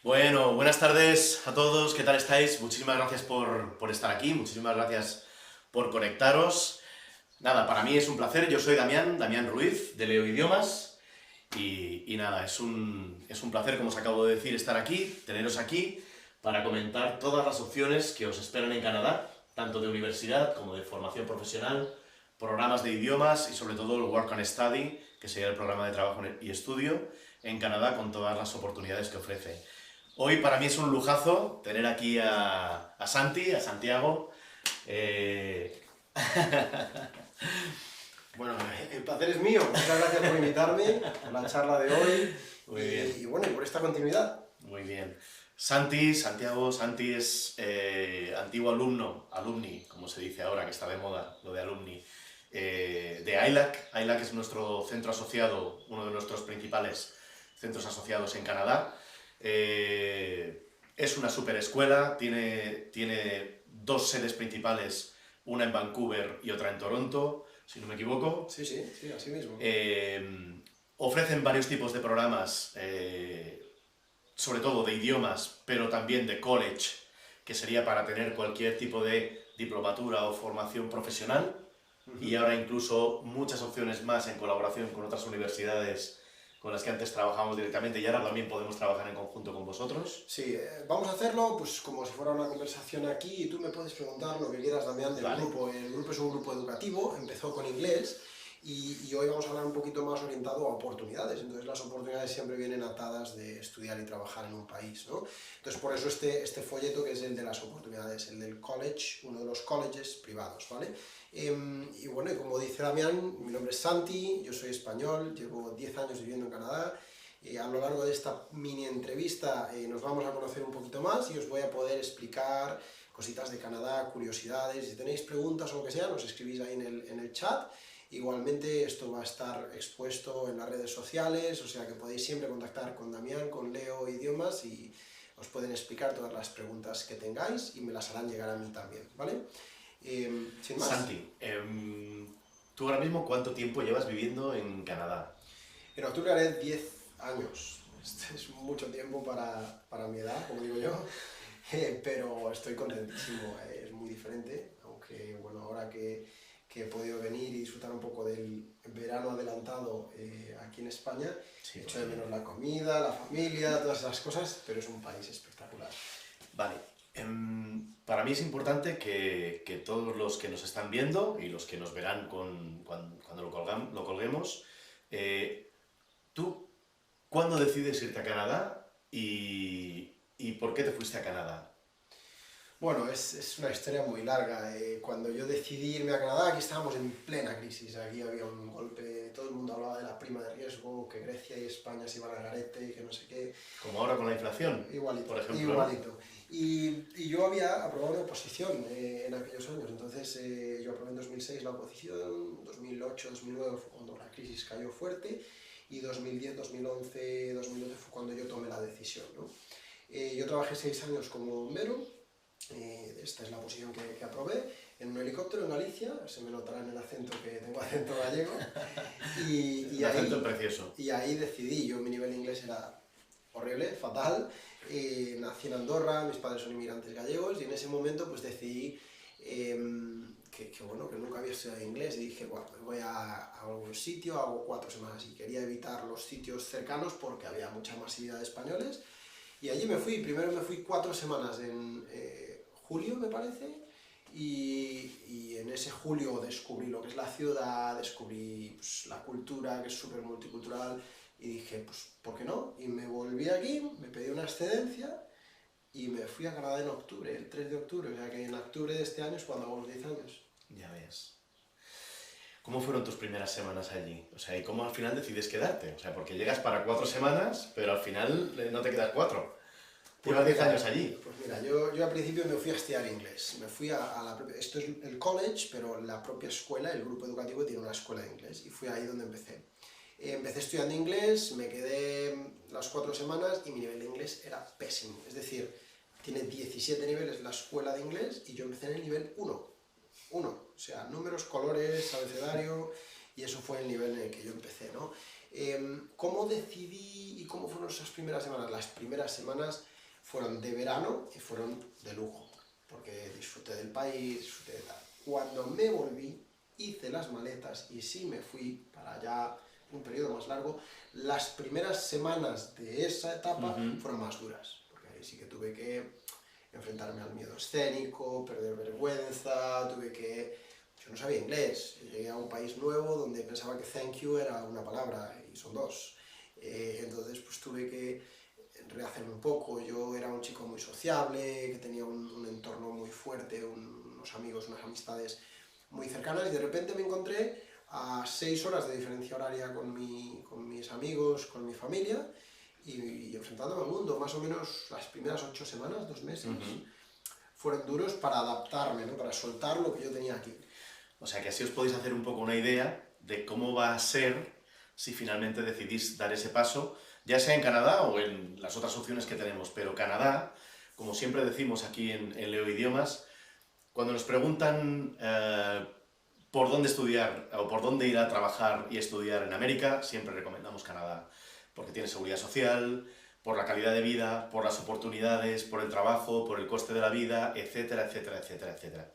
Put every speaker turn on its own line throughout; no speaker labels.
Bueno, buenas tardes a todos, ¿qué tal estáis? Muchísimas gracias por estar aquí, muchísimas gracias por conectaros. Nada, para mí es un placer, yo soy Damián Ruiz, de Leo Idiomas, y nada, es un placer, como os acabo de decir, estar aquí, teneros aquí, para comentar todas las opciones que os esperan en Canadá, tanto de universidad como de formación profesional, programas de idiomas y sobre todo el Work and Study, que sería el programa de trabajo y estudio en Canadá con todas las oportunidades que ofrece. Hoy para mí es un lujazo tener aquí a Santi, a Santiago. eh,
Bueno, el placer es mío. Muchas gracias por invitarme a la charla de hoy
Muy bien,
y bueno, y por esta continuidad.
muy bien. Santi es antiguo alumni, como se dice ahora, que está de moda, lo de alumni, de ILAC. ILAC es nuestro centro asociado, uno de nuestros principales centros asociados en Canadá. Es una super escuela, tiene dos sedes principales, una en Vancouver y otra en Toronto, si no me equivoco.
Sí, sí, sí, así mismo.
Ofrecen varios tipos de programas, sobre todo de idiomas, pero también de college, que sería para tener cualquier tipo de diplomatura o formación profesional. Y ahora incluso muchas opciones más en colaboración con otras universidades con las que antes trabajábamos directamente y ahora también podemos trabajar en conjunto con vosotros.
Sí, vamos a hacerlo pues como si fuera una conversación aquí y tú me puedes preguntar lo que quieras, Damián, del
Vale.
grupo. El grupo es un grupo educativo, empezó con inglés y hoy vamos a hablar un poquito más orientado a oportunidades. Entonces las oportunidades siempre vienen atadas de estudiar y trabajar en un país, ¿no? Entonces por eso este folleto que es el de las oportunidades, el del college, uno de los colleges privados, ¿vale? Y bueno, y como dice Damián, mi nombre es Santi, yo soy español, llevo 10 años viviendo en Canadá. A lo largo de esta mini entrevista nos vamos a conocer un poquito más y os voy a poder explicar cositas de Canadá, curiosidades. Si tenéis preguntas o lo que sea, nos escribís ahí en el chat. Igualmente esto va a estar expuesto en las redes sociales, o sea que podéis siempre contactar con Damián, con Leo Idiomas y os pueden explicar todas las preguntas que tengáis y me las harán llegar a mí también, ¿vale? Sin más.
Santi, ¿tú ahora mismo cuánto tiempo llevas viviendo en Canadá?
En octubre haré 10 años. Este es mucho tiempo para mi edad, como digo yo, pero estoy contentísimo. Es muy diferente, aunque bueno, ahora que he podido venir y disfrutar un poco del verano adelantado aquí en España,
Sí,
echo de menos la comida, la familia, todas esas cosas, pero es un país espectacular.
vale. Para mí es importante que todos los que nos están viendo y los que nos verán cuando lo colguemos, ¿tú cuándo decides irte a Canadá y por qué te fuiste a Canadá?
Bueno, es una historia muy larga. Cuando yo decidí irme a Canadá, aquí estábamos en plena crisis. Aquí había un golpe, todo el mundo hablaba de la prima de riesgo, que Grecia y España se iban al garete y que no sé qué.
Como ahora con la inflación,
Igualito,
por ejemplo, ¿no?
igualito. Y yo había aprobado una oposición en aquellos años. Entonces yo aprobé en 2006 la oposición, 2008, 2009 fue cuando la crisis cayó fuerte y 2010, 2011, 2012 fue cuando yo tomé la decisión, ¿no? Yo trabajé 6 años como bombero. Esta es la posición que aprobé, en un helicóptero en Galicia, se me notará en el acento que tengo acento gallego,
Un acento precioso.
y ahí decidí, yo mi nivel de inglés era horrible, fatal, nací en Andorra, mis padres son inmigrantes gallegos y en ese momento pues decidí bueno, que nunca había estudiado inglés y dije, bueno, me voy a algún sitio, hago 4 semanas y quería evitar los sitios cercanos porque había mucha masividad de españoles y allí me fui, primero me fui 4 semanas en julio, me parece, y en ese julio descubrí lo que es la ciudad, descubrí pues, la cultura, que es súper multicultural, y dije, pues, ¿por qué no? Y me volví aquí, me pedí una excedencia y me fui a Canadá en octubre, el 3 de octubre, o sea que en octubre de este año es cuando hago los 10 años.
Ya ves. ¿Cómo fueron tus primeras semanas allí? O sea, ¿y cómo al final decides quedarte? O sea, porque llegas para 4 semanas, pero al final no te quedas 4. Llevas 10 años allí.
Pues mira, yo al principio me fui a estudiar inglés. Me fui a la propia, esto es el college, pero la propia escuela, el grupo educativo tiene una escuela de inglés y fui ahí donde empecé. Empecé estudiando inglés, me quedé las 4 semanas y mi nivel de inglés era pésimo. Es decir, tiene 17 niveles la escuela de inglés y yo empecé en el nivel 1. 1, o sea, números, colores, abecedario, y eso fue el nivel en el que yo empecé, ¿no? ¿Cómo decidí y cómo fueron esas primeras semanas? Las primeras semanas fueron de verano y fueron de lujo, porque disfruté del país, disfruté de tal. Cuando me volví, hice las maletas y sí me fui para allá un periodo más largo. Las primeras semanas de esa etapa fueron más duras, porque ahí sí que tuve que enfrentarme al miedo escénico, perder vergüenza, yo no sabía inglés, llegué a un país nuevo donde pensaba que thank you era una palabra y son dos. Entonces pues tuve que rehacerme un poco. Yo era un chico muy sociable, que tenía un entorno muy fuerte, unos amigos, unas amistades muy cercanas, y de repente me encontré a 6 horas de diferencia horaria con mis amigos, con mi familia, y enfrentándome al mundo. Más o menos las primeras 8 semanas, 2 meses, fueron duros para adaptarme, ¿no? Para soltar lo que yo tenía aquí.
O sea que así os podéis hacer un poco una idea de cómo va a ser si finalmente decidís dar ese paso, ya sea en Canadá o en las otras opciones que tenemos. Pero Canadá, como siempre decimos aquí en Leo Idiomas, cuando nos preguntan por dónde estudiar o por dónde ir a trabajar y estudiar en América, siempre recomendamos Canadá, porque tiene seguridad social, por la calidad de vida, por las oportunidades, por el trabajo, por el coste de la vida, etcétera, etcétera, etcétera, etcétera.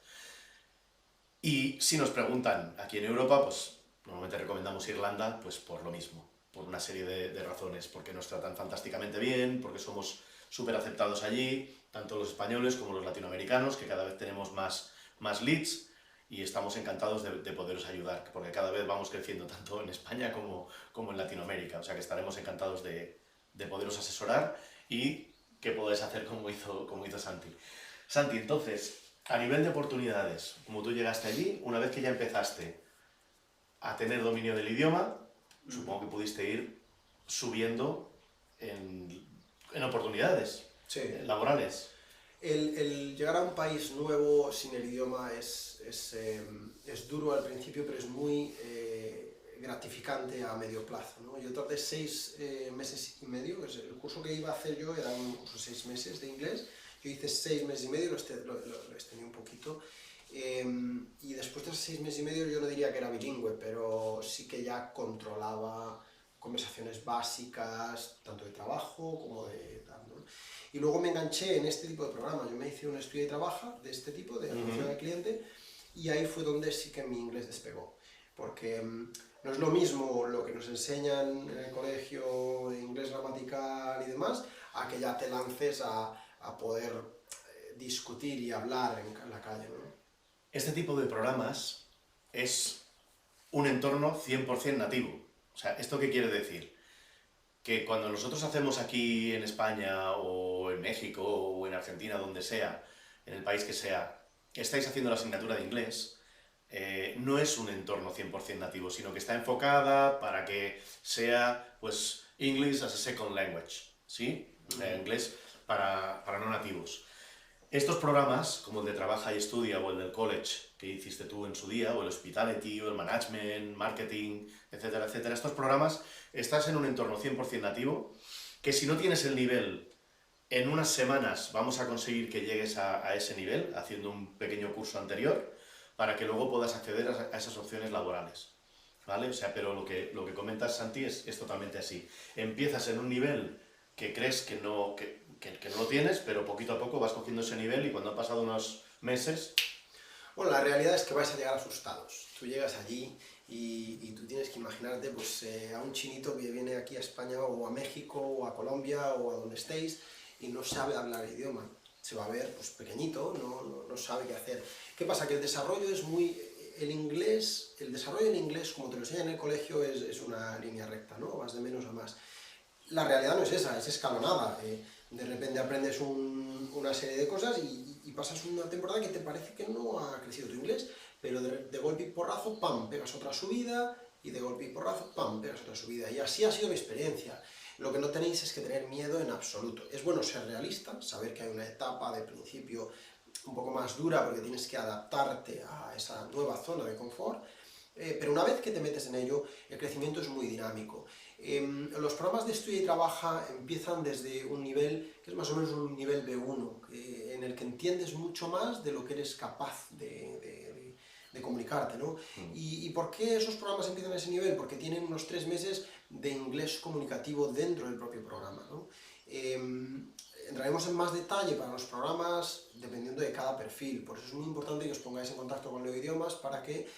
Y si nos preguntan aquí en Europa, pues normalmente recomendamos Irlanda, pues por lo mismo, por una serie de razones, porque nos tratan fantásticamente bien, porque somos súper aceptados allí, tanto los españoles como los latinoamericanos, que cada vez tenemos más leads, y estamos encantados de poderos ayudar, porque cada vez vamos creciendo tanto en España como en Latinoamérica, o sea que estaremos encantados de poderos asesorar y que podáis hacer como hizo Santi. Santi, entonces, a nivel de oportunidades, como tú llegaste allí, una vez que ya empezaste a tener dominio del idioma, supongo que pudiste ir subiendo en oportunidades laborales.
El llegar a un país nuevo sin el idioma es duro al principio, pero es muy gratificante a medio plazo, ¿no? Yo tardé 6 meses y medio, el curso que iba a hacer yo era un curso de 6 meses de inglés. Yo hice 6 meses y medio, lo extendí un poquito, y después de esos 6 meses y medio yo no diría que era bilingüe, pero sí que ya controlaba conversaciones básicas, tanto de trabajo como de tal, ¿no? Y luego me enganché en este tipo de programas. Yo me hice un estudio y trabaja de este tipo, de atención al cliente, y ahí fue donde sí que mi inglés despegó. Porque no es lo mismo lo que nos enseñan en el colegio de inglés gramatical y demás, a que ya te lances a poder discutir y hablar en la calle, ¿no?
Este tipo de programas es un entorno 100% nativo. O sea, ¿esto qué quiere decir? Que cuando nosotros hacemos aquí en España o en México o en Argentina, donde sea, en el país que sea, estáis haciendo la asignatura de inglés, no es un entorno 100% nativo, sino que está enfocada para que sea, pues, English as a second language, ¿sí? Inglés para no nativos. Estos programas, como el de Trabaja y Estudia o el del college que hiciste tú en su día, o el Hospitality, o el Management, Marketing, etcétera, etcétera, estos programas estás en un entorno 100% nativo, que si no tienes el nivel, en unas semanas vamos a conseguir que llegues a ese nivel, haciendo un pequeño curso anterior, para que luego puedas acceder a esas opciones laborales, ¿vale? O sea, pero lo que comentas, Santi, es totalmente así. Empiezas en un nivel que crees que no lo tienes, pero poquito a poco vas cogiendo ese nivel y cuando han pasado unos meses...
Bueno, la realidad es que vais a llegar asustados. Tú llegas allí y tú tienes que imaginarte pues, a un chinito que viene aquí a España o a México o a Colombia o a donde estéis y no sabe hablar el idioma. Se va a ver pues, pequeñito, no sabe qué hacer. ¿Qué pasa? Que el desarrollo es muy... El desarrollo en inglés, como te lo enseñan en el colegio, es una línea recta, ¿no? Vas de menos a más. La realidad no es esa, es escalonada. De repente aprendes una serie de cosas y pasas una temporada que te parece que no ha crecido tu inglés, pero de golpe y porrazo, ¡pam!, pegas otra subida, y de golpe y porrazo, ¡pam!, pegas otra subida. Y así ha sido mi experiencia. Lo que no tenéis es que tener miedo en absoluto. Es bueno ser realista, saber que hay una etapa de principio un poco más dura porque tienes que adaptarte a esa nueva zona de confort, pero una vez que te metes en ello, el crecimiento es muy dinámico. Los programas de estudia y trabaja empiezan desde un nivel que es más o menos un nivel B1, en el que entiendes mucho más de lo que eres capaz de de comunicarte, ¿no? ¿Y por qué esos programas empiezan a ese nivel? Porque tienen unos 3 meses de inglés comunicativo dentro del propio programa, ¿no? Entraremos en más detalle para los programas dependiendo de cada perfil, por eso es muy importante que os pongáis en contacto con Leo Idiomas para que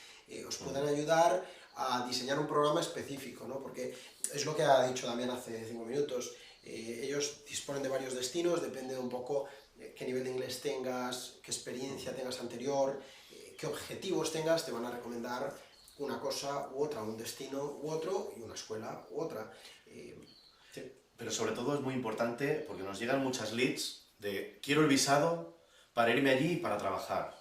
os puedan ayudar a diseñar un programa específico, ¿no? Porque es lo que ha dicho Damián hace 5 minutos, ellos disponen de varios destinos, depende de un poco qué nivel de inglés tengas, qué experiencia tengas anterior, qué objetivos tengas, te van a recomendar una cosa u otra, un destino u otro y una escuela u otra.
Sí, pero sobre todo es muy importante porque nos llegan muchas leads de quiero el visado para irme allí y para trabajar.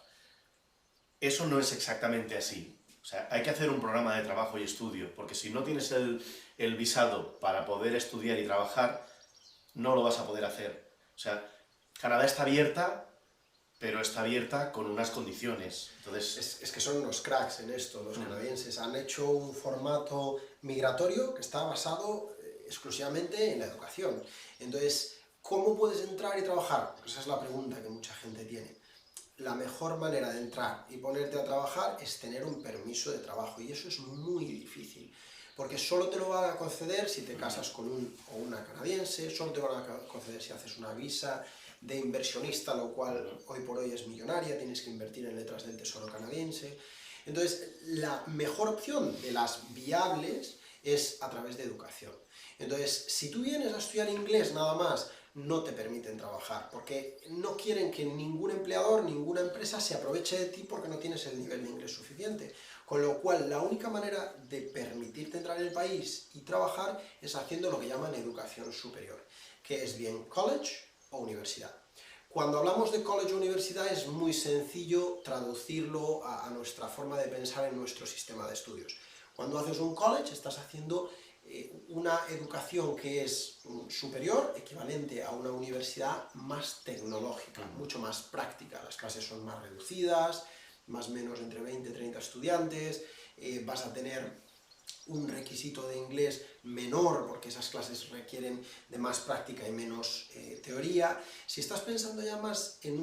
Eso no es exactamente así. O sea, hay que hacer un programa de trabajo y estudio, porque si no tienes el visado para poder estudiar y trabajar, no lo vas a poder hacer. O sea, Canadá está abierta, pero está abierta con unas condiciones. Entonces,
Es que son unos cracks en esto, los canadienses. Han hecho un formato migratorio que está basado exclusivamente en la educación. Entonces, ¿cómo puedes entrar y trabajar? Esa es la pregunta que mucha gente tiene. La mejor manera de entrar y ponerte a trabajar es tener un permiso de trabajo, y eso es muy difícil, porque solo te lo van a conceder si te casas con un o una canadiense, solo te van a conceder si haces una visa de inversionista, lo cual hoy por hoy es millonaria, tienes que invertir en letras del tesoro canadiense. Entonces, la mejor opción de las viables es a través de educación. Entonces, si tú vienes a estudiar inglés nada más, no te permiten trabajar, porque no quieren que ningún empleador, ninguna empresa se aproveche de ti porque no tienes el nivel de inglés suficiente. Con lo cual, la única manera de permitirte entrar en el país y trabajar es haciendo lo que llaman educación superior, que es bien college o universidad. Cuando hablamos de college o universidad es muy sencillo traducirlo a nuestra forma de pensar en nuestro sistema de estudios. Cuando haces un college estás haciendo una educación que es superior, equivalente a una universidad más tecnológica, mucho más práctica. Las clases son más reducidas, más o menos entre 20 y 30 estudiantes, vas a tener un requisito de inglés menor porque esas clases requieren de más práctica y menos teoría. Si estás pensando ya más en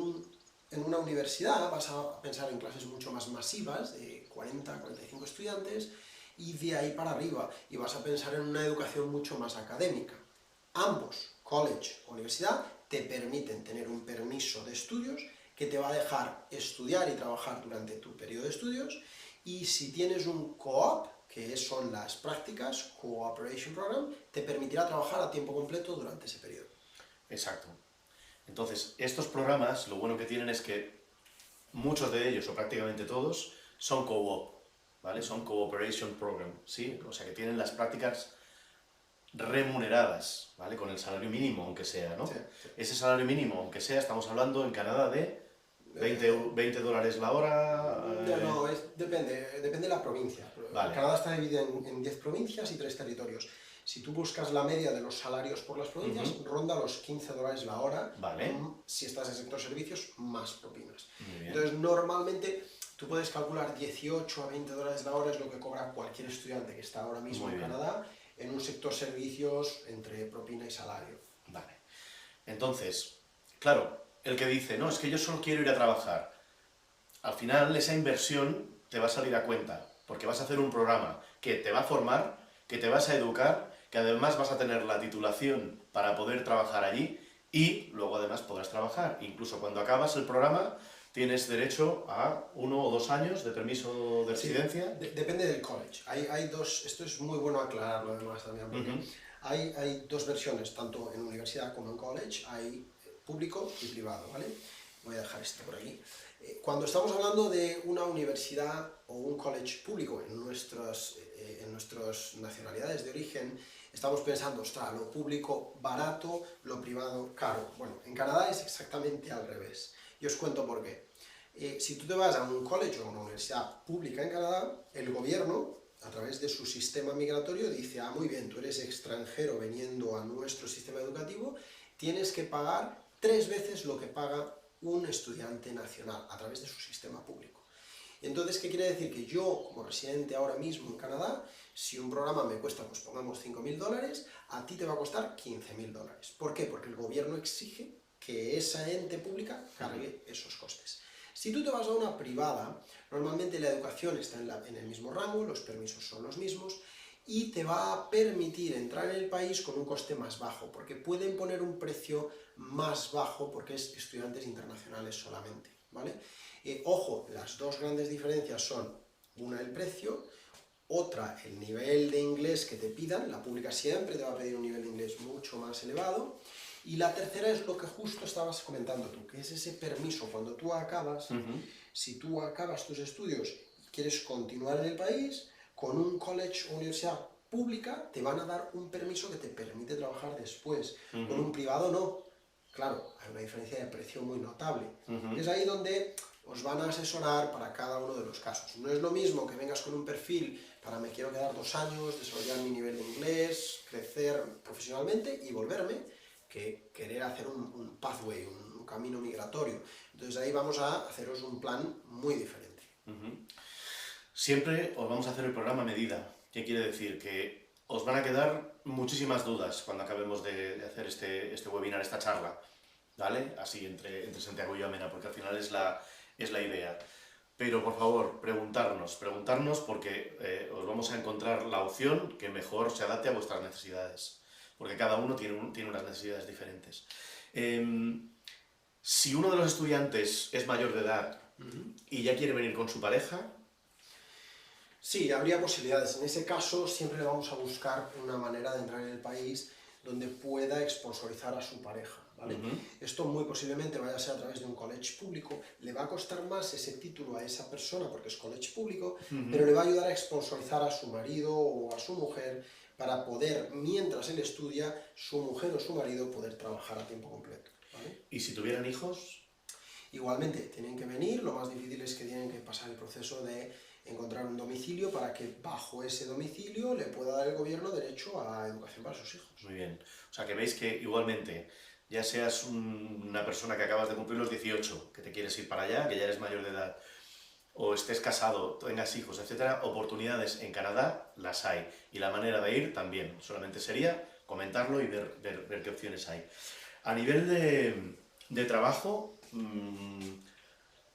una universidad, vas a pensar en clases mucho más masivas, de 40 a 45 estudiantes, y de ahí para arriba, y vas a pensar en una educación mucho más académica. Ambos, college o universidad, te permiten tener un permiso de estudios que te va a dejar estudiar y trabajar durante tu periodo de estudios, y si tienes un co-op, que son las prácticas, Cooperation Program, te permitirá trabajar a tiempo completo durante ese periodo.
exacto. Entonces, estos programas, lo bueno que tienen es que muchos de ellos, o prácticamente todos, son co-op, ¿vale? Son Cooperation Program, ¿sí? O sea que tienen las prácticas remuneradas, ¿vale? Con el salario mínimo, aunque sea, ¿no?
Sí, sí.
Ese salario mínimo, aunque sea, estamos hablando en Canadá de 20 dólares la hora.
No, depende de la provincia.
Vale.
Canadá está dividido en 10 provincias y 3 territorios. Si tú buscas la media de los salarios por las provincias, ronda los 15 dólares la hora.
Vale.
Si estás en sector servicios, más propinas.
Muy bien.
Entonces, normalmente, tú puedes calcular 18 a 20 dólares la hora, es lo que cobra cualquier estudiante que está ahora mismo en Canadá, en un sector servicios entre propina y salario.
Vale. Entonces, claro, el que dice, no, es que yo solo quiero ir a trabajar, al final esa inversión te va a salir a cuenta, porque vas a hacer un programa que te va a formar, que te vas a educar, que además vas a tener la titulación para poder trabajar allí y luego además podrás trabajar. Incluso cuando acabas el programa tienes derecho a 1 o 2 años de permiso de residencia.
Sí, depende del college. Hay dos, esto es muy bueno aclararlo además también, porque hay dos versiones, tanto en universidad como en college, hay público y privado, ¿vale? Voy a dejar esto por aquí. Cuando estamos hablando de una universidad o un college público en nuestras nacionalidades de origen, estamos pensando, ostras, lo público barato, lo privado caro. Bueno, en Canadá es exactamente al revés. Y os cuento por qué. Si tú te vas a un college o a una universidad pública en Canadá, el gobierno, a través de su sistema migratorio, dice, ah, muy bien, tú eres extranjero veniendo a nuestro sistema educativo, tienes que pagar 3 veces lo que paga un estudiante nacional a través de su sistema público. Entonces, ¿qué quiere decir? Que yo, como residente ahora mismo en Canadá, si un programa me cuesta, pues pongamos 5.000 dólares, a ti te va a costar 15.000 dólares. ¿Por qué? Porque el gobierno exige que esa ente pública cargue esos costes. Si tú te vas a una privada, normalmente la educación está en el mismo rango, los permisos son los mismos, y te va a permitir entrar en el país con un coste más bajo, porque pueden poner un precio más bajo porque es estudiantes internacionales solamente, ¿vale? Ojo, las dos grandes diferencias son, una el precio, otra el nivel de inglés que te pidan, la pública siempre te va a pedir un nivel de inglés mucho más elevado, y la tercera es lo que justo estabas comentando tú, que es ese permiso cuando tú acabas, si tú acabas tus estudios y quieres continuar en el país, con un college o universidad pública te van a dar un permiso que te permite trabajar después, con un privado no. Claro, hay una diferencia de precio muy notable. Es ahí donde os van a asesorar para cada uno de los casos. No es lo mismo que vengas con un perfil para me quiero quedar 2 años, desarrollar mi nivel de inglés, crecer profesionalmente y volverme, que querer hacer un pathway, un camino migratorio. Entonces ahí vamos a haceros un plan muy diferente.
Siempre os vamos a hacer el programa a medida. ¿Qué quiere decir? Que os van a quedar muchísimas dudas cuando acabemos de hacer este webinar, esta charla, ¿vale? Así, entre Santiago y yo, Amena, porque al final es la idea. Pero, por favor, preguntarnos porque os vamos a encontrar la opción que mejor se adapte a vuestras necesidades, porque cada uno tiene unas necesidades diferentes. Si uno de los estudiantes es mayor de edad y ya quiere venir con su pareja...
Sí, habría posibilidades. En ese caso siempre le vamos a buscar una manera de entrar en el país donde pueda sponsorizar a su pareja, ¿vale? Esto muy posiblemente vaya a ser a través de un college público, le va a costar más ese título a esa persona porque es college público, pero le va a ayudar a sponsorizar a su marido o a su mujer para poder, mientras él estudia, su mujer o su marido poder trabajar a tiempo completo, ¿vale?
¿Y si tuvieran hijos?
Igualmente, tienen que venir, lo más difícil es que tienen que pasar el proceso de encontrar un domicilio para que bajo ese domicilio le pueda dar el gobierno derecho a educación para sus hijos.
Muy bien. O sea, que veis que igualmente, ya seas una persona que acabas de cumplir los 18, que te quieres ir para allá, que ya eres mayor de edad, o estés casado, tengas hijos, etcétera, oportunidades en Canadá las hay. Y la manera de ir también. Solamente sería comentarlo y ver qué opciones hay. A nivel de trabajo...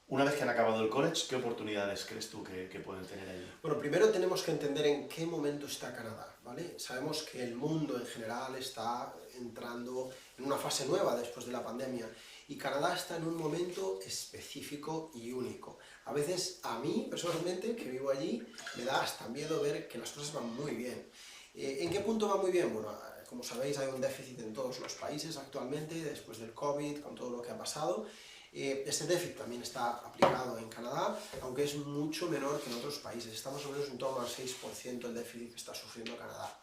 Una vez que han acabado el college, ¿qué oportunidades crees tú que pueden tener allí?
Bueno, primero tenemos que entender en qué momento está Canadá, ¿vale? Sabemos que el mundo en general está entrando en una fase nueva después de la pandemia y Canadá está en un momento específico y único. A veces, a mí, personalmente, que vivo allí, me da hasta miedo ver que las cosas van muy bien. ¿En qué punto va muy bien? Bueno, como sabéis, hay un déficit en todos los países actualmente, después del COVID, con todo lo que ha pasado. Este déficit también está aplicado en Canadá, aunque es mucho menor que en otros países. Está más o menos en torno al 6% el déficit que está sufriendo Canadá.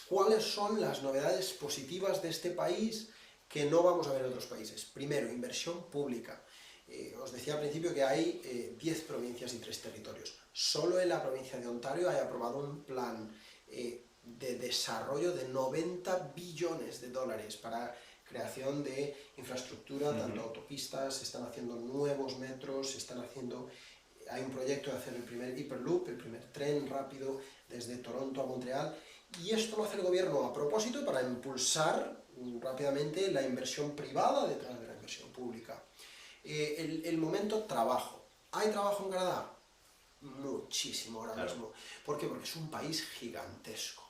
¿Cuáles son las novedades positivas de este país que no vamos a ver en otros países? Primero, inversión pública. Os decía al principio que hay 10 provincias y 3 territorios. Solo en la provincia de Ontario hay aprobado un plan de desarrollo de 90 billones de dólares para creación de infraestructura, tanto autopistas, se están haciendo nuevos metros, hay un proyecto de hacer el primer Hyperloop, el primer tren rápido desde Toronto a Montreal, y esto lo hace el gobierno a propósito para impulsar rápidamente la inversión privada detrás de la inversión pública. El momento trabajo. ¿Hay trabajo en Canadá? Muchísimo ahora mismo. ¿Por qué? Porque es un país gigantesco.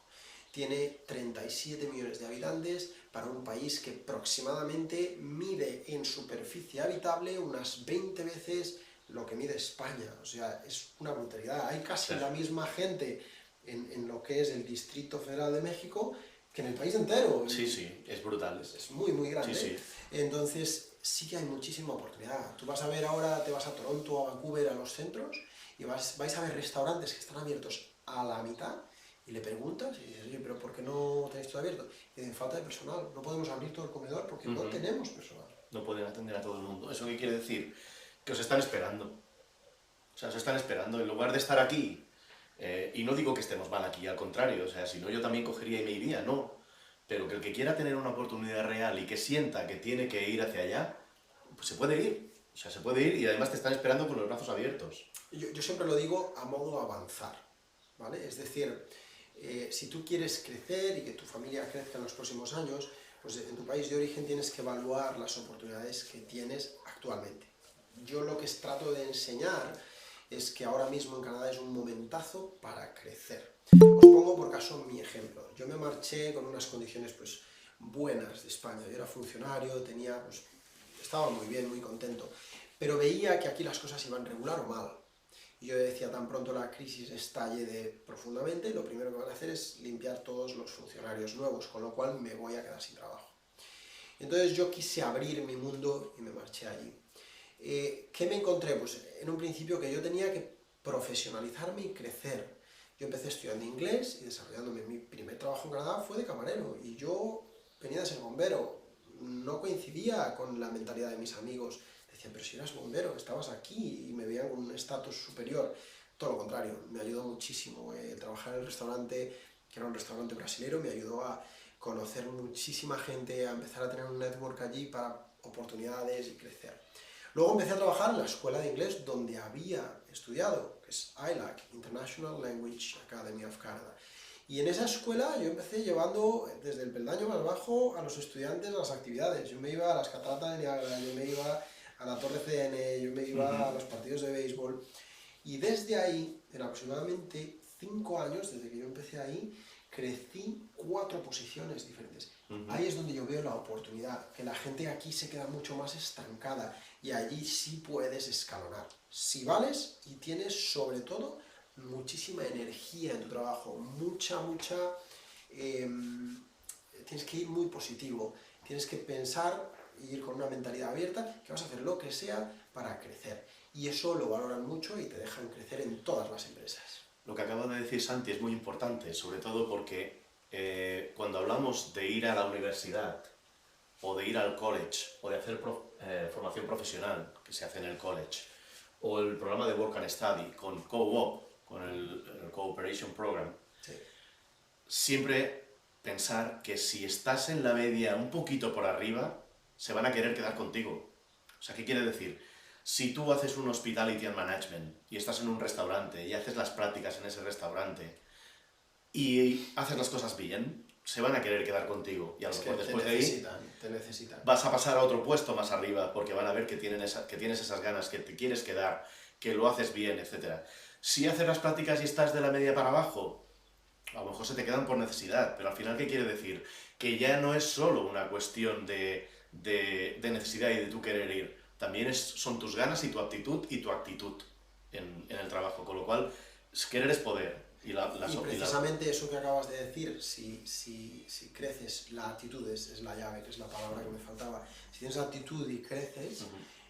Tiene 37 millones de habitantes para un país que aproximadamente mide en superficie habitable unas 20 veces lo que mide España. O sea, es una brutalidad. Hay casi la misma gente en lo que es el Distrito Federal de México que en el país entero.
Sí, es brutal.
Es muy, muy grande.
Sí.
Entonces, sí que hay muchísima oportunidad. Tú vas a ver ahora, te vas a Toronto o a Vancouver, a los centros, y vais a ver restaurantes que están abiertos a la mitad, y le preguntas y dices, oye, pero ¿por qué no tenéis todo abierto? Y dicen, falta de personal, no podemos abrir todo el comedor porque no tenemos personal.
No pueden atender a todo el mundo. ¿Eso qué quiere decir? Que os están esperando. O sea, os están esperando. En lugar de estar aquí, y no digo que estemos mal aquí, al contrario, o sea, si no yo también cogería y me iría, no. Pero que el que quiera tener una oportunidad real y que sienta que tiene que ir hacia allá, pues se puede ir. O sea, se puede ir y además te están esperando con los brazos abiertos.
Yo siempre lo digo a modo avanzar, ¿vale? Es decir, si tú quieres crecer y que tu familia crezca en los próximos años, pues en tu país de origen tienes que evaluar las oportunidades que tienes actualmente. yo lo que trato de enseñar es que ahora mismo en Canadá es un momentazo para crecer. Os pongo por caso mi ejemplo. Yo me marché con unas condiciones pues buenas de España. Yo era funcionario, tenía, pues, estaba muy bien, muy contento, pero veía que aquí las cosas iban regular o mal. Y yo decía, tan pronto la crisis estalle profundamente, lo primero que van a hacer es limpiar todos los funcionarios nuevos, con lo cual me voy a quedar sin trabajo. Entonces yo quise abrir mi mundo y me marché allí. ¿Qué me encontré? Pues en un principio que yo tenía que profesionalizarme y crecer. Yo empecé estudiando inglés y desarrollándome. Mi primer trabajo en Canadá fue de camarero y yo venía de ser bombero. No coincidía con la mentalidad de mis amigos. Decían, pero si eras bombero, estabas aquí, y me veían con un estatus superior. Todo lo contrario, me ayudó muchísimo. Trabajar en el restaurante, que era un restaurante brasilero, me ayudó a conocer muchísima gente, a empezar a tener un network allí para oportunidades y crecer. Luego empecé a trabajar en la escuela de inglés donde había estudiado, que es ILAC, International Language Academy of Canada. Y en esa escuela yo empecé llevando desde el peldaño más bajo a los estudiantes a las actividades. Yo me iba a las cataratas de Niágara, yo me iba a la Torre CN, yo me iba a los partidos de béisbol. Y desde ahí, en aproximadamente 5 años, desde que yo empecé ahí, crecí 4 posiciones diferentes. Ahí es donde yo veo la oportunidad, que la gente aquí se queda mucho más estancada y allí sí puedes escalonar. Si vales y tienes sobre todo muchísima energía en tu trabajo, tienes que ir muy positivo, tienes que pensar y ir con una mentalidad abierta, que vas a hacer lo que sea para crecer. Y eso lo valoran mucho y te dejan crecer en todas las empresas.
Lo que acaba de decir Santi es muy importante, sobre todo porque cuando hablamos de ir a la universidad o de ir al college o de hacer formación profesional que se hace en el college o el programa de Work and Study con Co-op, con el Cooperation Program,
Sí.
siempre pensar que si estás en la media un poquito por arriba, se van a querer quedar contigo. O sea, ¿qué quiere decir? Si tú haces un hospitality and management y estás en un restaurante y haces las prácticas en ese restaurante y haces las cosas bien, se van a querer quedar contigo. Y a lo mejor después de ahí
te necesitan.
vas a pasar a otro puesto más arriba porque van a ver que tienes esas ganas, que te quieres quedar, que lo haces bien, etc. Si haces las prácticas y estás de la media para abajo, a lo mejor se te quedan por necesidad, pero al final, ¿qué quiere decir? Que ya no es solo una cuestión de necesidad y de tú querer ir, también son tus ganas y tu aptitud y tu actitud en el trabajo, con lo cual, querer es poder.
Y precisamente eso que acabas de decir, si creces, la actitud es la llave, que es la palabra que me faltaba. Si tienes actitud y creces,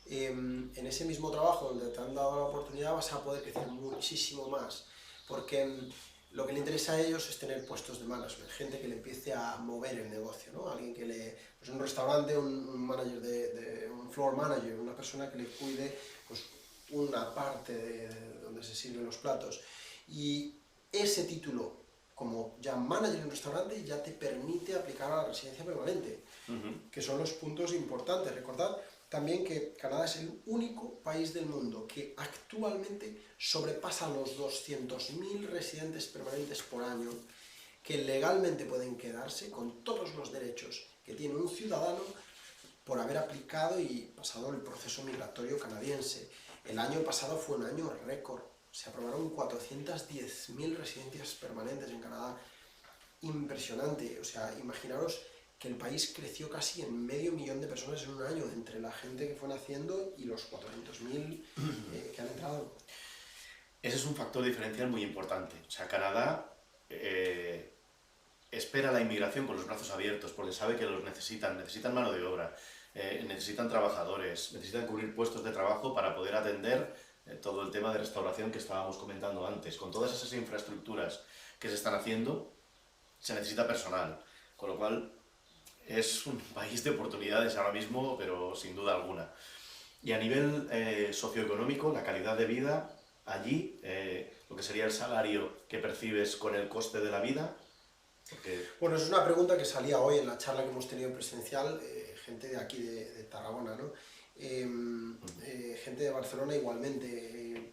en ese mismo trabajo donde te han dado la oportunidad vas a poder crecer muchísimo más, porque lo que le interesa a ellos es tener puestos de management, gente que le empiece a mover el negocio, ¿no? Alguien que pues en un restaurante, un manager un floor manager, una persona que le cuide pues una parte de donde se sirven los platos. Y ese título, como ya manager en un restaurante, ya te permite aplicar a la residencia permanente, que son los puntos importantes. Recordad también que Canadá es el único país del mundo que actualmente sobrepasa los 200.000 residentes permanentes por año, que legalmente pueden quedarse con todos los derechos que tiene un ciudadano por haber aplicado y pasado el proceso migratorio canadiense. El año pasado fue un año récord. Se aprobaron 410.000 residencias permanentes en Canadá. Impresionante. O sea, imaginaros que el país creció casi en 500.000 de personas en un año, entre la gente que fue naciendo y los 400.000 que han entrado.
Ese es un factor diferencial muy importante. O sea, Canadá espera la inmigración con los brazos abiertos porque sabe que los necesitan mano de obra, necesitan trabajadores, necesitan cubrir puestos de trabajo para poder atender todo el tema de restauración que estábamos comentando antes. Con todas esas infraestructuras que se están haciendo, se necesita personal, con lo cual es un país de oportunidades ahora mismo, pero sin duda alguna. Y a nivel socioeconómico, la calidad de vida allí, lo que sería el salario que percibes con el coste de la vida.
Bueno, es una pregunta que salía hoy en la charla que hemos tenido presencial, gente de aquí de Tarragona, ¿no? Gente de Barcelona igualmente.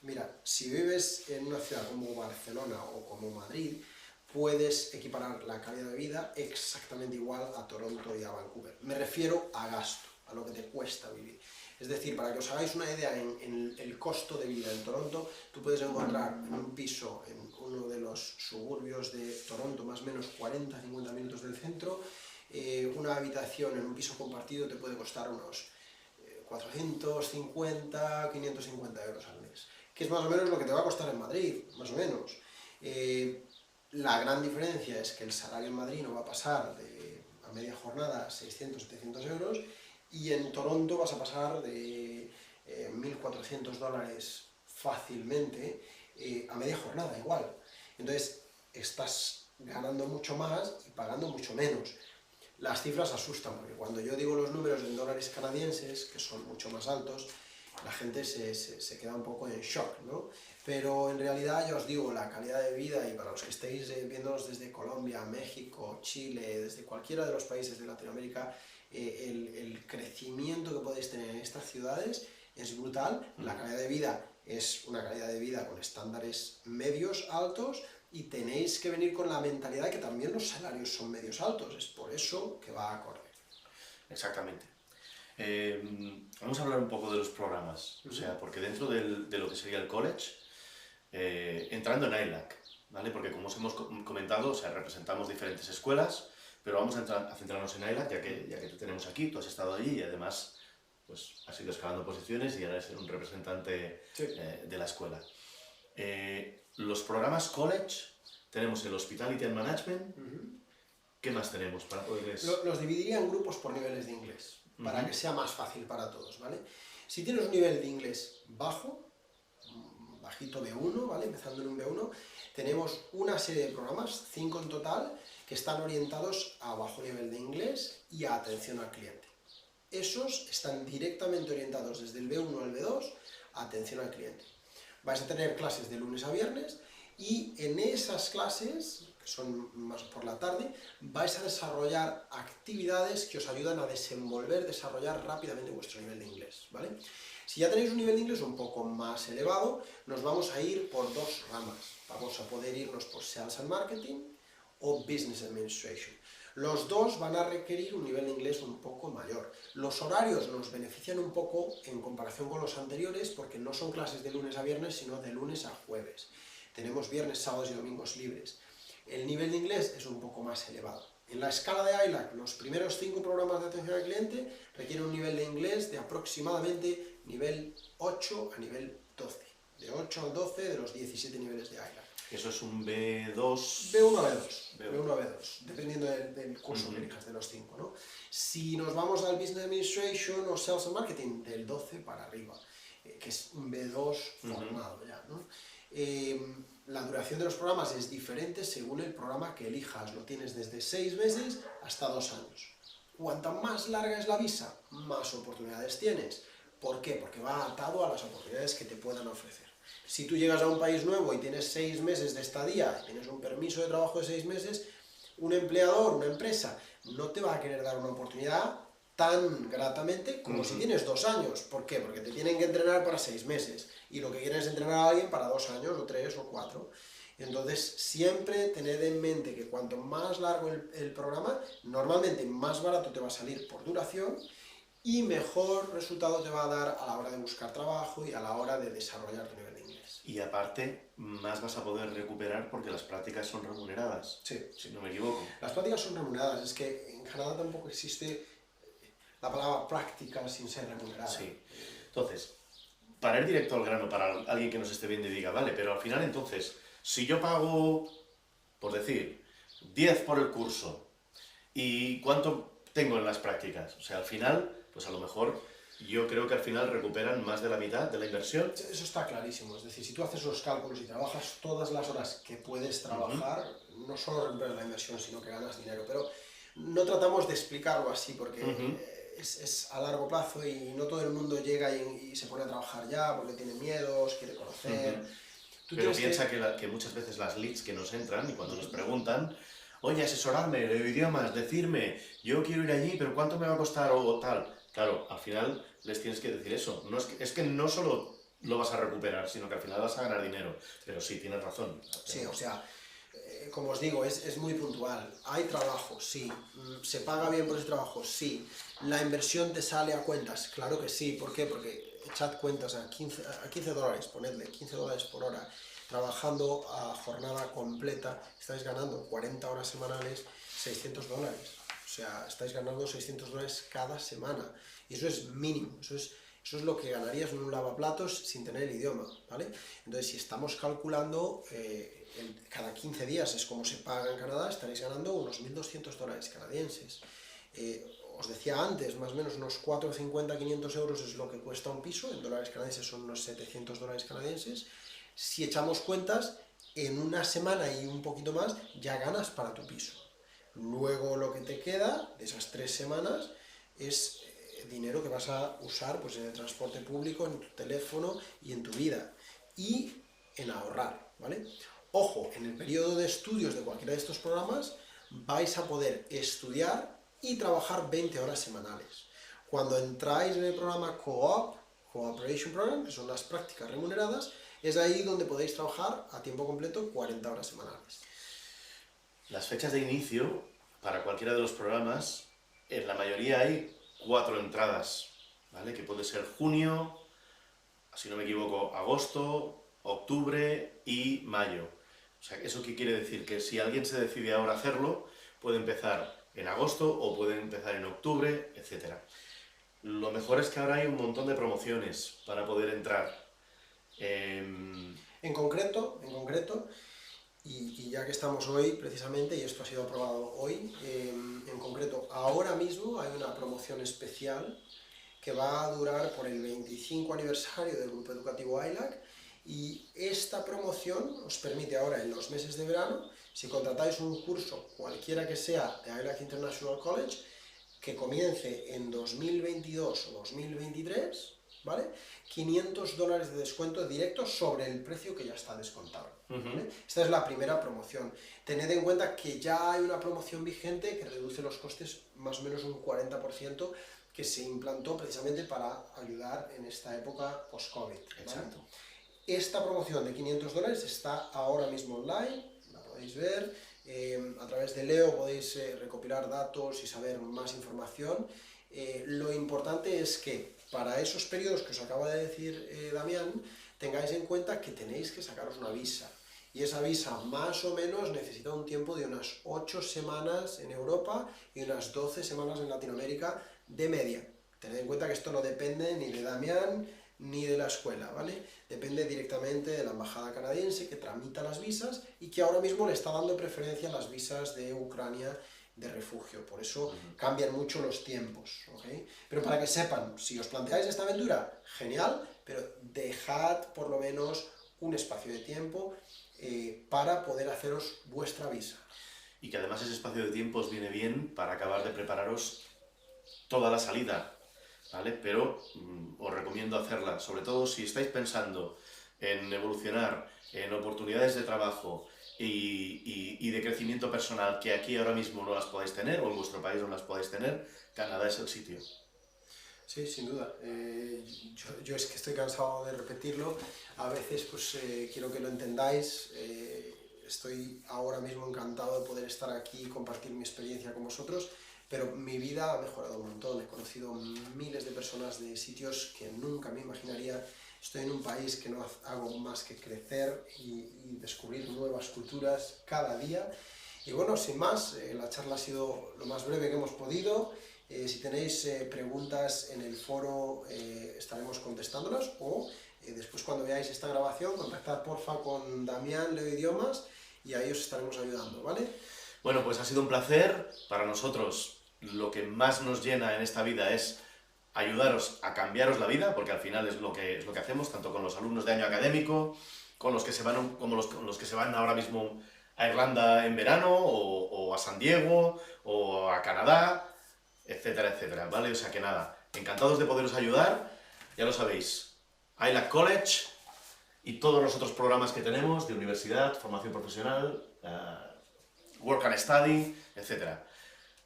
Mira, si vives en una ciudad como Barcelona o como Madrid, puedes equiparar la calidad de vida exactamente igual a Toronto y a Vancouver. Me refiero a gasto, a lo que te cuesta vivir. Es decir, para que os hagáis una idea en el costo de vida en Toronto, tú puedes encontrar en un piso en uno de los suburbios de Toronto, más o menos 40-50 minutos del centro, una habitación en un piso compartido te puede costar unos 450, 550 euros al mes, que es más o menos lo que te va a costar en Madrid, más o menos. La gran diferencia es que el salario en Madrid no va a pasar a media jornada 600, 700 euros, y en Toronto vas a pasar de $1.400 fácilmente a media jornada igual. Entonces estás ganando mucho más y pagando mucho menos. Las cifras asustan, porque cuando yo digo los números en dólares canadienses, que son mucho más altos, la gente se queda un poco en shock, ¿no? Pero en realidad, ya os digo, la calidad de vida, y para los que estéis viéndonos desde Colombia, México, Chile, desde cualquiera de los países de Latinoamérica, el crecimiento que podéis tener en estas ciudades es brutal. La calidad de vida es una calidad de vida con estándares medios altos, y tenéis que venir con la mentalidad de que también los salarios son medios altos. Es por eso que va a correr.
Exactamente. Vamos a hablar un poco de los programas, o sea, porque dentro de lo que sería el college, entrando en ILAC, ¿vale? Porque como os hemos comentado, o sea, representamos diferentes escuelas, pero vamos a centrarnos en ILAC, ya que te tenemos aquí, tú has estado allí y además pues, has ido escalando posiciones y ahora eres un representante de la escuela. Los programas college, tenemos el Hospitality and Management. ¿Qué más tenemos para poderles...?
Los dividiría en grupos por niveles de inglés, para que sea más fácil para todos, ¿vale? Si tienes un nivel de inglés bajo, bajito B1, ¿vale? Empezando en un B1, tenemos una serie de programas, 5 en total, que están orientados a bajo nivel de inglés y a atención al cliente. Esos están directamente orientados desde el B1 al B2 a atención al cliente. Vais a tener clases de lunes a viernes, y en esas clases, que son más por la tarde, vais a desarrollar actividades que os ayudan a desarrollar rápidamente vuestro nivel de inglés, ¿vale? Si ya tenéis un nivel de inglés un poco más elevado, nos vamos a ir por dos ramas. Vamos a poder irnos por Sales and Marketing o Business Administration. Los dos van a requerir un nivel de inglés un poco mayor. Los horarios nos benefician un poco en comparación con los anteriores, porque no son clases de lunes a viernes, sino de lunes a jueves. Tenemos viernes, sábados y domingos libres. El nivel de inglés es un poco más elevado. En la escala de ILAC, los primeros 5 programas de atención al cliente requieren un nivel de inglés de aproximadamente nivel 8 a nivel 12. De 8 al 12 de los 17 niveles de ILAC.
Eso es un B2...
B1 a B2, B1 a B2, dependiendo del curso que elijas de los 5, ¿no? Si nos vamos al Business Administration o Sales and Marketing, del 12 para arriba, que es un B2 formado ya, ¿no? La duración de los programas es diferente según el programa que elijas. Lo tienes desde 6 meses hasta 2 años. Cuanta más larga es la visa, más oportunidades tienes. ¿Por qué? Porque va atado a las oportunidades que te puedan ofrecer. Si tú llegas a un país nuevo y tienes 6 meses de estadía y tienes un permiso de trabajo de 6 meses, un empleador, una empresa, no te va a querer dar una oportunidad tan gratamente como si tienes 2 años. ¿Por qué? Porque te tienen que entrenar para 6 meses y lo que quieren es entrenar a alguien para 2 años o 3 o 4. Entonces, siempre tened en mente que cuanto más largo el programa, normalmente más barato te va a salir por duración y mejor resultado te va a dar a la hora de buscar trabajo y a la hora de desarrollar tu nivel de inglés.
Y aparte, más vas a poder recuperar porque las prácticas son remuneradas.
Sí,
si no me equivoco.
Las prácticas son remuneradas. Es que en Canadá tampoco existe la palabra práctica sin ser remunerada.
Sí. Entonces, para ir directo al grano, para alguien que nos esté viendo y diga, vale, pero al final entonces, si yo pago, por decir, 10 por el curso, ¿y cuánto tengo en las prácticas? O sea, al final, pues a lo mejor yo creo que al final recuperan más de la mitad de la inversión.
Eso está clarísimo. Es decir, si tú haces los cálculos y trabajas todas las horas que puedes trabajar, no solo recuperas la inversión, sino que ganas dinero. Pero no tratamos de explicarlo así porque es a largo plazo y no todo el mundo llega y se pone a trabajar ya porque tiene miedos, quiere conocer.
Pero piensa que muchas veces las leads que nos entran y cuando nos preguntan, oye, asesorarme, leo idiomas, decirme, yo quiero ir allí, pero ¿cuánto me va a costar o tal? Claro, al final les tienes que decir eso. No es que no solo lo vas a recuperar, sino que al final vas a ganar dinero. Pero sí, tienes razón.
Sí, o sea, como os digo, es muy puntual. Hay trabajo, sí. ¿Se paga bien por ese trabajo? Sí. ¿La inversión te sale a cuentas? Claro que sí. ¿Por qué? Porque echad cuentas a 15 dólares, ponedle 15 dólares por hora, trabajando a jornada completa, estáis ganando 40 horas semanales, 600 dólares. O sea, estáis ganando 600 dólares cada semana. Y eso es mínimo. Eso es lo que ganarías en un lavaplatos sin tener el idioma, ¿vale? Entonces, si estamos calculando, cada 15 días es como se paga en Canadá, estaréis ganando unos 1.200 dólares canadienses. Os decía antes, más o menos unos 450, 500 euros es lo que cuesta un piso, en dólares canadienses son unos 700 dólares canadienses. Si echamos cuentas, en una semana y un poquito más ya ganas para tu piso. Luego lo que te queda de esas 3 semanas es dinero que vas a usar pues, en el transporte público, en tu teléfono y en tu vida. Y en ahorrar, ¿vale? Ojo, en el periodo de estudios de cualquiera de estos programas vais a poder estudiar y trabajar 20 horas semanales. Cuando entráis en el programa Cooperation Program, que son las prácticas remuneradas, es ahí donde podéis trabajar a tiempo completo 40 horas semanales.
Las fechas de inicio para cualquiera de los programas, en la mayoría hay 4 entradas, ¿vale? Que puede ser junio, si no me equivoco, agosto, octubre y mayo. O sea, ¿eso qué quiere decir? Que si alguien se decide ahora hacerlo, puede empezar en agosto o puede empezar en octubre, etc. Lo mejor es que ahora hay un montón de promociones para poder entrar.
En concreto, y ya que estamos hoy precisamente, y esto ha sido aprobado hoy, en concreto, ahora mismo hay una promoción especial que va a durar por el 25 aniversario del Grupo Educativo ILAC, y esta promoción os permite ahora en los meses de verano, si contratáis un curso cualquiera que sea de ILAC International College, que comience en 2022 o 2023, ¿vale? 500 dólares de descuento directo sobre el precio que ya está descontado, ¿vale? Esta es la primera promoción. Tened en cuenta que ya hay una promoción vigente que reduce los costes más o menos un 40%, que se implantó precisamente para ayudar en esta época post-COVID, ¿vale?
Exacto.
Esta promoción de 500 dólares está ahora mismo online, la podéis ver. A través de Leo podéis recopilar datos y saber más información. Lo importante es que para esos periodos que os acaba de decir Damián, tengáis en cuenta que tenéis que sacaros una visa. Y esa visa más o menos necesita un tiempo de unas 8 semanas en Europa y unas 12 semanas en Latinoamérica de media. Tened en cuenta que esto no depende ni de Damián ni de la escuela, ¿vale? Depende directamente de la embajada canadiense que tramita las visas y que ahora mismo le está dando preferencia a las visas de Ucrania de refugio, por eso cambian mucho los tiempos, ¿ok? Pero para que sepan, si os planteáis esta aventura, genial, pero dejad por lo menos un espacio de tiempo para poder haceros vuestra visa.
Y que además ese espacio de tiempo os viene bien para acabar de prepararos toda la salida, ¿vale? Pero os recomiendo hacerla, sobre todo si estáis pensando en evolucionar, en oportunidades de trabajo y de crecimiento personal que aquí ahora mismo no las podáis tener o en vuestro país no las podáis tener, Canadá es el sitio.
Sí, sin duda. Yo es que estoy cansado de repetirlo. A veces pues quiero que lo entendáis. Estoy ahora mismo encantado de poder estar aquí y compartir mi experiencia con vosotros, pero mi vida ha mejorado un montón. He conocido miles de personas de sitios que nunca me imaginaría. Estoy en un país que no hago más que crecer y descubrir nuevas culturas cada día. Y bueno, sin más, la charla ha sido lo más breve que hemos podido. Si tenéis preguntas en el foro estaremos contestándolas, o después cuando veáis esta grabación contactad porfa con Damián, Leo Idiomas, y ahí os estaremos ayudando, ¿vale?
Bueno, pues ha sido un placer. Para nosotros lo que más nos llena en esta vida es ayudaros a cambiaros la vida, porque al final es lo que hacemos, tanto con los alumnos de año académico, con los que se van, como los que se van ahora mismo a Irlanda en verano, o a San Diego, o a Canadá, etcétera, etcétera, ¿vale? O sea que nada, encantados de poderos ayudar, ya lo sabéis, ILAC College y todos los otros programas que tenemos de universidad, formación profesional, work and study, etcétera.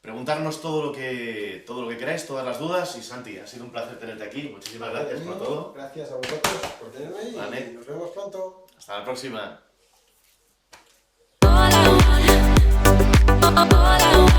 Preguntarnos todo lo que queráis, todas las dudas, y Santi, ha sido un placer tenerte aquí, muchísimas gracias por todo.
Gracias a vosotros por tenerme y
Vale.
nos vemos pronto.
Hasta la próxima.
all I